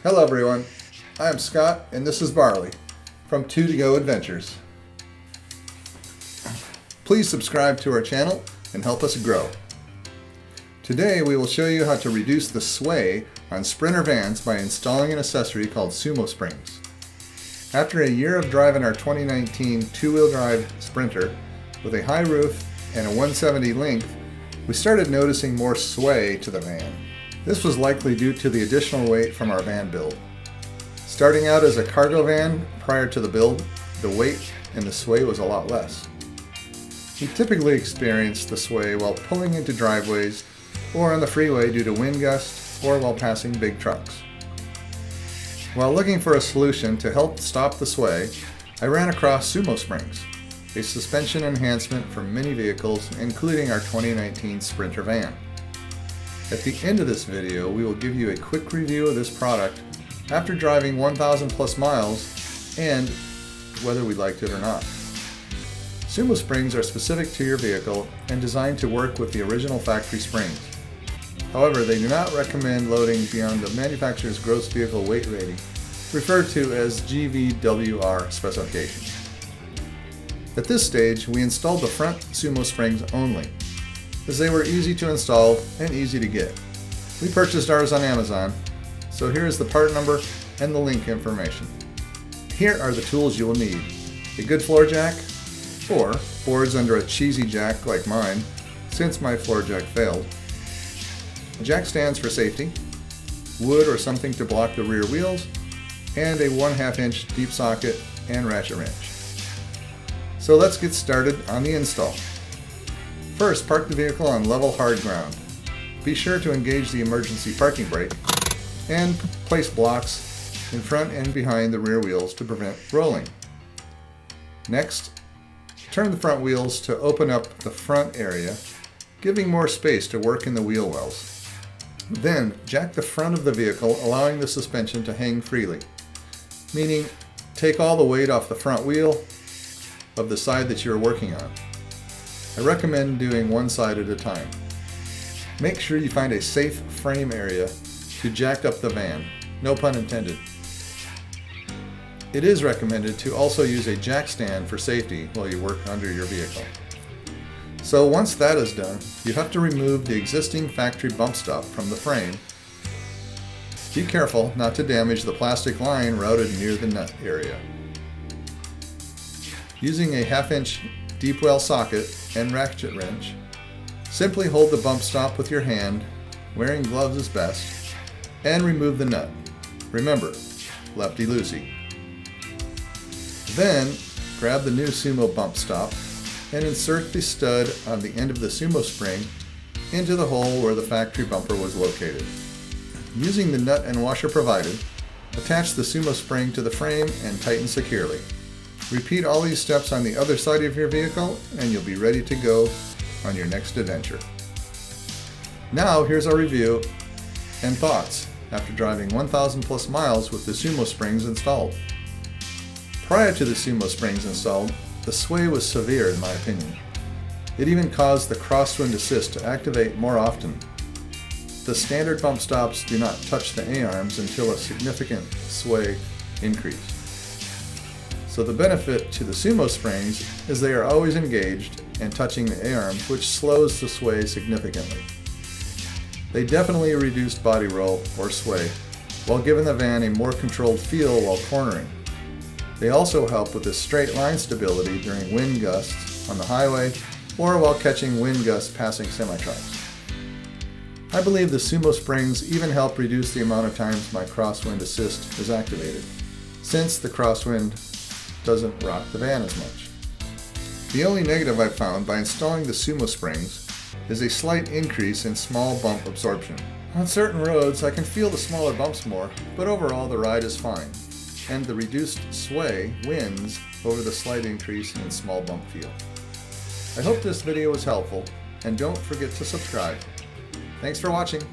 Hello everyone, I am Scott and this is Barley from 2 To Go Adventures. Please subscribe to our channel and help us grow. Today we will show you how to reduce the sway on Sprinter vans by installing an accessory called Sumo springs. After a year of driving our 2019 two-wheel drive Sprinter with a high roof and a 170 length, we started noticing more sway to the van. This was likely due to the additional weight from our van build. Starting out as a cargo van prior to the build, the weight and the sway was a lot less. We typically experienced the sway while pulling into driveways or on the freeway due to wind gusts or while passing big trucks. While looking for a solution to help stop the sway, I ran across Sumo springs, a suspension enhancement for many vehicles including our 2019 Sprinter van. At the end of this video, we will give you a quick review of this product after driving 1,000 plus miles and whether we liked it or not. Sumo springs are specific to your vehicle and designed to work with the original factory springs. However, they do not recommend loading beyond the manufacturer's gross vehicle weight rating, referred to as GVWR specifications. At this stage, we installed the front Sumo springs only, as they were easy to install and easy to get. We purchased ours on Amazon, so here is the part number and the link information. Here are the tools you will need: a good floor jack, or boards under a cheesy jack like mine, since my floor jack failed, jack stands for safety, wood or something to block the rear wheels, and a 1/2 inch deep socket and ratchet wrench. So let's get started on the install. First, park the vehicle on level hard ground. Be sure to engage the emergency parking brake and place blocks in front and behind the rear wheels to prevent rolling. Next, turn the front wheels to open up the front area, giving more space to work in the wheel wells. Then, jack the front of the vehicle, allowing the suspension to hang freely, meaning take all the weight off the front wheel of the side that you're working on. I recommend doing one side at a time. Make sure you find a safe frame area to jack up the van, no pun intended. It is recommended to also use a jack stand for safety while you work under your vehicle. So once that is done, you have to remove the existing factory bump stop from the frame. Be careful not to damage the plastic line routed near the nut area. Using a 1/2 inch deep well socket and ratchet wrench, simply hold the bump stop with your hand, wearing gloves is best, and remove the nut. Remember, lefty-loosey. Then, grab the new Sumo bump stop and insert the stud on the end of the Sumo spring into the hole where the factory bumper was located. Using the nut and washer provided, attach the Sumo spring to the frame and tighten securely. Repeat all these steps on the other side of your vehicle and you'll be ready to go on your next adventure. Now here's our review and thoughts after driving 1,000 plus miles with the Sumo springs installed. Prior to the Sumo springs installed, the sway was severe in my opinion. It even caused the crosswind assist to activate more often. The standard bump stops do not touch the A-arms until a significant sway increase. So the benefit to the Sumo springs is they are always engaged and touching the A-arms, which slows the sway significantly. They definitely reduced body roll or sway, while giving the van a more controlled feel while cornering. They also help with the straight line stability during wind gusts on the highway or while catching wind gusts passing semi-trucks. I believe the Sumo springs even help reduce the amount of times my crosswind assist is activated, since the crosswind doesn't rock the van as much. The only negative I've found by installing the Sumo springs is a slight increase in small bump absorption. On certain roads I can feel the smaller bumps more, but overall the ride is fine, and the reduced sway wins over the slight increase in small bump feel. I hope this video was helpful, and don't forget to subscribe. Thanks for watching.